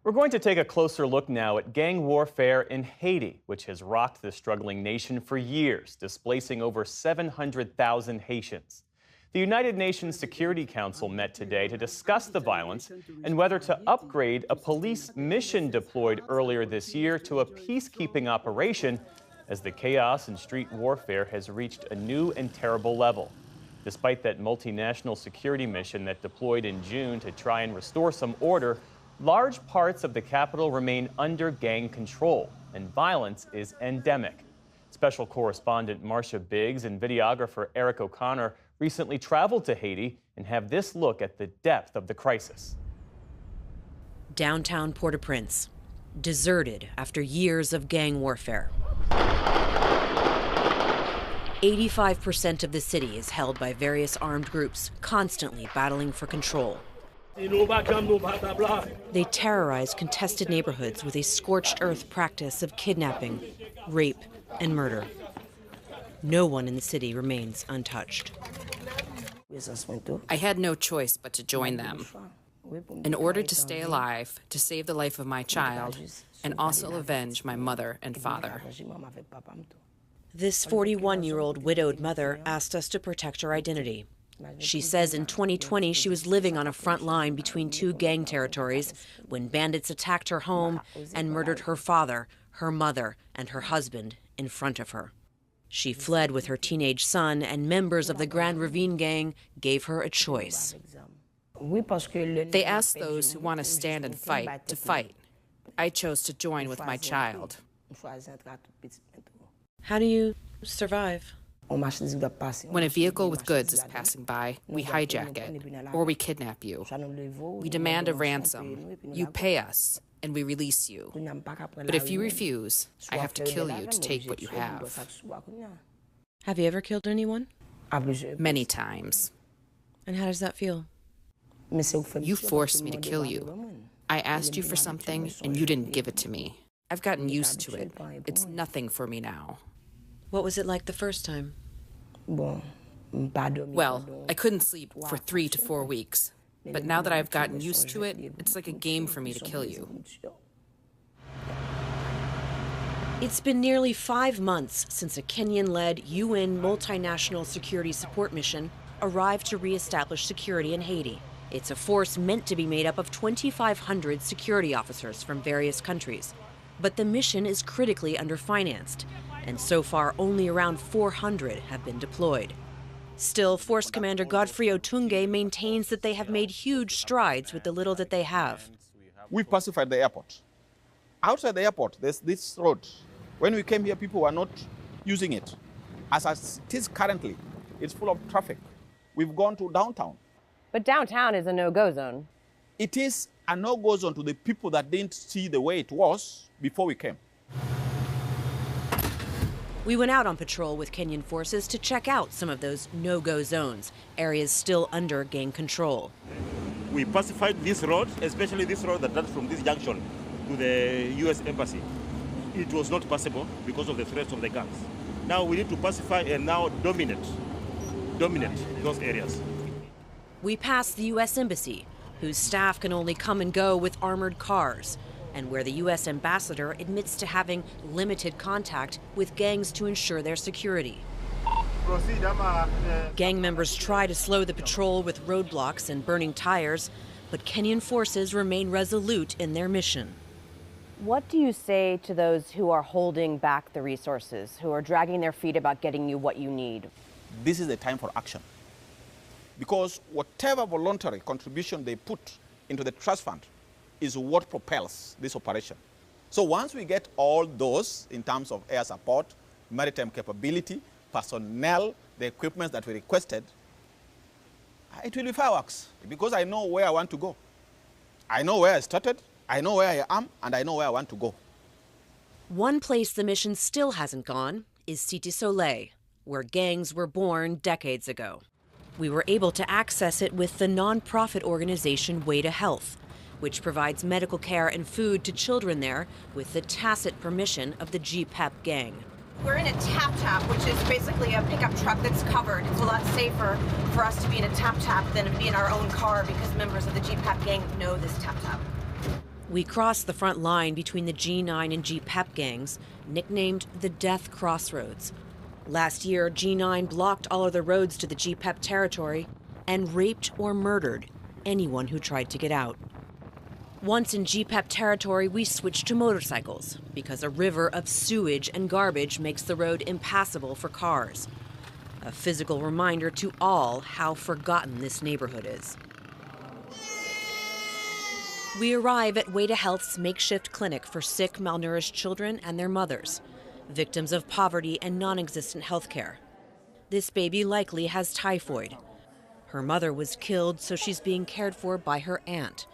We're going to take a closer look now at gang warfare in Haiti, which has rocked the struggling nation for years, displacing over 700,000 Haitians. The United Nations Security Council met today to discuss the violence and whether to upgrade a police mission deployed earlier this year to a peacekeeping operation, as the chaos and street warfare has reached a new and terrible level. Despite that multinational security mission that deployed in June to try and restore some order, large parts of the capital remain under gang control, and violence is endemic. Special correspondent Marcia Biggs and videographer Eric O'Connor recently traveled to Haiti and have this look at the depth of the crisis. Downtown Port-au-Prince, deserted after years of gang warfare. 85% of the city is held by various armed groups, constantly battling for control. They terrorize contested neighborhoods with a scorched earth practice of kidnapping, rape, and murder. No one in the city remains untouched. I had no choice but to join them. In order to stay alive, to save the life of my child, and also avenge my mother and father. This 41-year-old widowed mother asked us to protect her identity. She says in 2020 she was living on a front line between two gang territories when bandits attacked her home and murdered her father, her mother, and her husband in front of her. She fled with her teenage son, and members of the Grand Ravine gang gave her a choice. They asked those who want to stand and fight to fight. I chose to join with my child. How do you survive? When a vehicle with goods is passing by, we hijack it, or we kidnap you. We demand a ransom. You pay us, and we release you. But if you refuse, I have to kill you to take what you have. Have you ever killed anyone? Many times. And how does that feel? You forced me to kill you. I asked you for something, and you didn't give it to me. I've gotten used to it. It's nothing for me now. What was it like the first time? Well, I couldn't sleep for 3 to 4 weeks. But now that I've gotten used to it, it's like a game for me to kill you. It's been nearly 5 months since a Kenyan-led UN multinational security support mission arrived to reestablish security in Haiti. It's a force meant to be made up of 2,500 security officers from various countries. But the mission is critically underfinanced, and so far only around 400 have been deployed. Still, Force Commander Godfrey Otunge maintains that they have made huge strides with the little that they have. We pacified the airport. Outside the airport, there's this road. When we came here, people were not using it. As it is currently, it's full of traffic. We've gone to downtown. But downtown is a no-go zone. It is a no-go zone to the people that didn't see the way it was before we came. We went out on patrol with Kenyan forces to check out some of those no-go zones, areas still under gang control. We pacified this road, especially this road that runs from this junction to the U.S. Embassy. It was not possible because of the threats of the gangs. Now we need to pacify and now dominate those areas. We passed the U.S. Embassy, whose staff can only come and go with armored cars, and where the U.S. ambassador admits to having limited contact with gangs to ensure their security. Gang members try to slow the patrol with roadblocks and burning tires, but Kenyan forces remain resolute in their mission. What do you say to those who are holding back the resources, who are dragging their feet about getting you what you need? This is the time for action. Because whatever voluntary contribution they put into the trust fund is what propels this operation. So once we get all those in terms of air support, maritime capability, personnel, the equipment that we requested, it will be fireworks because I know where I want to go. I know where I started, I know where I am, and I know where I want to go. One place the mission still hasn't gone is Cité Soleil, where gangs were born decades ago. We were able to access it with the nonprofit organization Way to Health, which provides medical care and food to children there with the tacit permission of the GPEP gang. We're in a tap-tap, which is basically a pickup truck that's covered. It's a lot safer for us to be in a tap-tap than to be in our own car because members of the GPEP gang know this tap-tap. We crossed the front line between the G9 and G-PEP gangs, nicknamed the Death Crossroads. Last year, G9 blocked all other roads to the G-PEP territory and raped or murdered anyone who tried to get out. Once in G-PEP territory, we switched to motorcycles because a river of sewage and garbage makes the road impassable for cars. A physical reminder to all how forgotten this neighborhood is. We arrive at Weta Health's makeshift clinic for sick, malnourished children and their mothers, victims of poverty and non-existent health care. This baby likely has typhoid. Her mother was killed, so she's being cared for by her aunt,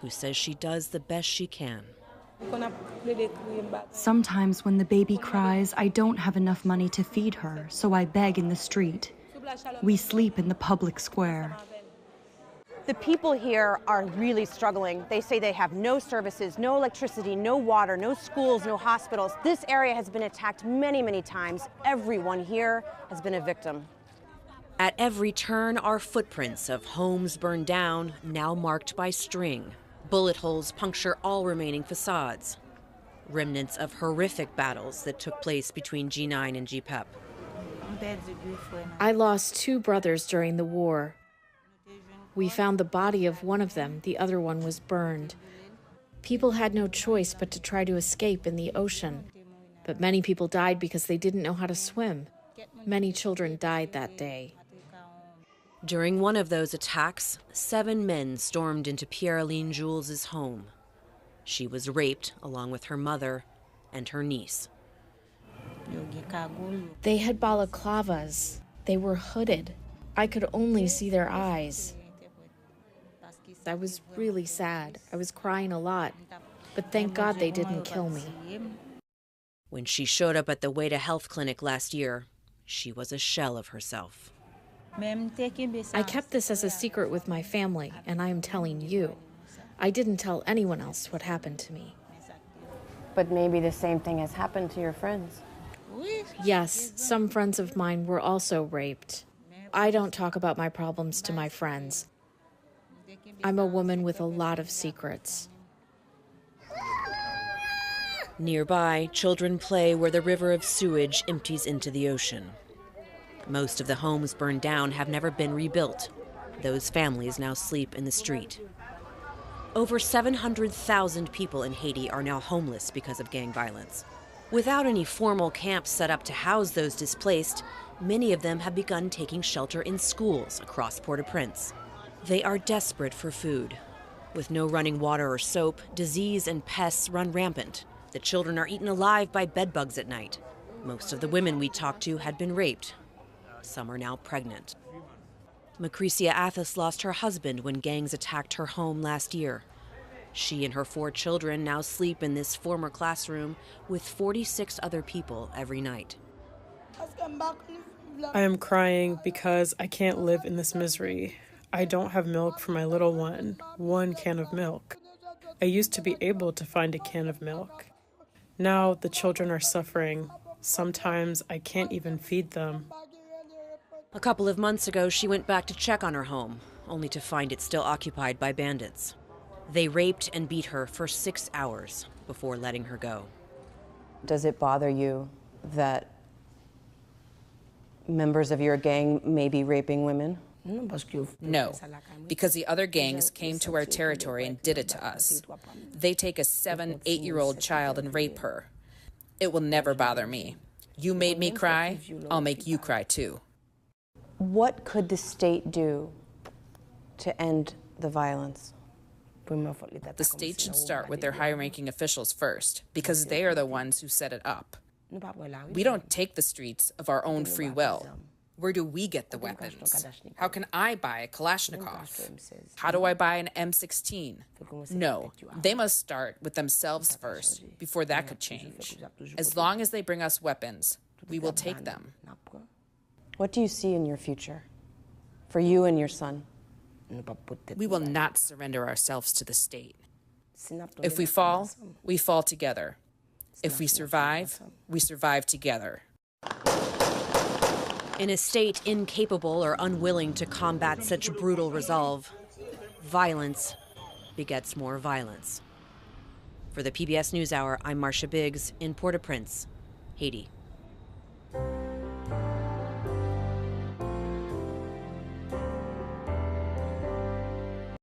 who says she does the best she can. Sometimes when the baby cries, I don't have enough money to feed her, so I beg in the street. We sleep in the public square. The people here are really struggling. They say they have no services, no electricity, no water, no schools, no hospitals. This area has been attacked many, many times. Everyone here has been a victim. At every turn are footprints of homes burned down, now marked by string. Bullet holes puncture all remaining facades. Remnants of horrific battles that took place between G9 and G-PEP. I lost 2 brothers during the war. We found the body of one of them, the other one was burned. People had no choice but to try to escape in the ocean. But many people died because they didn't know how to swim. Many children died that day. During one of those attacks, 7 men stormed into Pierre-Aline Jules' home. She was raped along with her mother and her niece. They had balaclavas. They were hooded. I could only see their eyes. I was really sad. I was crying a lot. But thank God they didn't kill me. When she showed up at the Weta Health Clinic last year, she was a shell of herself. I kept this as a secret with my family, and I am telling you. I didn't tell anyone else what happened to me. But maybe the same thing has happened to your friends. Yes, some friends of mine were also raped. I don't talk about my problems to my friends. I'm a woman with a lot of secrets. Nearby, children play where the river of sewage empties into the ocean. Most of the homes burned down have never been rebuilt. Those families now sleep in the street. Over 700,000 people in Haiti are now homeless because of gang violence. Without any formal camps set up to house those displaced, many of them have begun taking shelter in schools across Port-au-Prince. They are desperate for food. With no running water or soap, disease and pests run rampant. The children are eaten alive by bedbugs at night. Most of the women we talked to had been raped. Some are now pregnant. Macrecia Athos lost her husband when gangs attacked her home last year. She and her 4 children now sleep in this former classroom with 46 other people every night. I am crying because I can't live in this misery. I don't have milk for my little one can of milk. I used to be able to find a can of milk. Now the children are suffering. Sometimes I can't even feed them. A couple of months ago, she went back to check on her home, only to find it still occupied by bandits. They raped and beat her for 6 hours before letting her go. Does it bother you that members of your gang may be raping women? No, because the other gangs came to our territory and did it to us. They take a 7, 8-year-old child and rape her. It will never bother me. You made me cry, I'll make you cry too. What could the state do to end the violence? The state should start with their high-ranking officials first, because they are the ones who set it up. We don't take the streets of our own free will. Where do we get the weapons? How can I buy a Kalashnikov? How do I buy an M16? No, they must start with themselves first, before that could change. As long as they bring us weapons, we will take them. What do you see in your future for you and your son? We will not surrender ourselves to the state. If we fall together. If we survive together. In a state incapable or unwilling to combat such brutal resolve, violence begets more violence. For the PBS NewsHour, I'm Marcia Biggs in Port-au-Prince, Haiti.